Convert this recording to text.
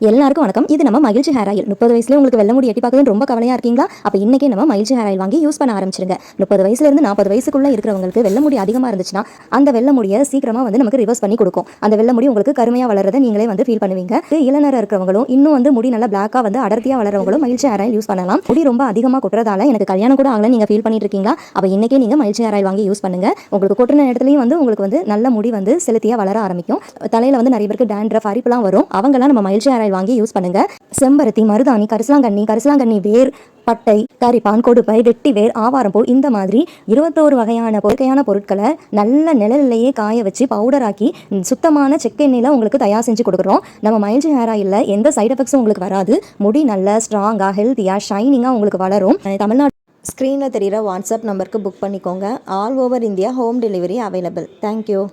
எல்லாருக்கும் வணக்கம். இது நம்ம மகிழ்ச்சி ஹேர் ஆயில். 30 வயசுல உங்களுக்கு வெள்ள முடி எட்டி பார்க்கறது ரொம்ப கவலையா இருக்கீங்களா? அப்ப இன்னைக்கே நம்ம மகிழ்ச்சி ஹேர் ஆயில் வாங்கி யூஸ் பண்ண ஆரம்பிச்சிருங்க. 30 வயசுல இருந்து 40 வயசுக்குள்ள இருக்கிறவங்களுக்கு வெள்ள முடி அதிகமா இருந்துச்சுன்னா அந்த வெள்ள முடியை சீக்கிரமா நமக்கு ரிவர்ஸ் பண்ணி கொடுக்கும். அந்த வெள்ள முடி உங்களுக்கு கருமையா வளரதை நீங்களே ஃபீல் பண்ணுவீங்க. இளநர இருக்கிறவங்களும் இன்னும் முடி நல்லா பிளாக்கா அடர்த்தியா வளரவங்களும் மகிழ்ச்சி ஹேர் ஆயில் யூஸ் பண்ணலாம். முடி ரொம்ப அதிகமா கொட்டுறதால எனக்கு கல்யாணம் கூட ஆகல நீங்க ஃபீல் பண்ணிட்டு இருக்கீங்களா? அப்ப இன்னைக்கே நீங்க மகிழ்ச்சி ஹேர் ஆயில் வாங்கி யூஸ் பண்ணுங்க. உங்களுக்கு கொட்டுன இடத்துலயும் உங்களுக்கு நல்ல முடி செலுத்தியா வளர ஆரம்பிக்கும். தலையில நிறைய பேருக்கு டேண்ட்ரஃப் அரிப்புலாம் வரும். அவங்கலாம் நம்ம மகிழ்ச்சி ஹேர் ஆயில் வாங்கி யூஸ் பண்ணுங்க. செம்பருத்தி, மருதாணி, கரிசலாங்கண்ணி வேர், பட்டை, கரிப்பான், கொடுப்பை, வெட்டி வேர், ஆவாரம்பூ இந்த மாதிரி 21 வகையான பொருட்களை நல்ல நிழலிலேயே காய வச்சு பவுடர் ஆக்கி சுத்தமான செக்கெண்ணெயில உங்களுக்கு தயார் செஞ்சு கொடுக்குறோம். நம்ம மகிழ்ச்சி ஹேர் ஆயில்ல எந்த சைட் எஃபெக்ட்ஸும் உங்களுக்கு வராது. முடி நல்ல ஸ்ட்ராங்கா ஹெல்த்தியா ஷைனிங்கா உங்களுக்கு வளரும். தமிழ்நாடு ஸ்க்ரீனில் தெரிகிற வாட்ஸ்அப் நம்பருக்கு புக் பண்ணிக்கோங்க. All over India home delivery available. Thank you.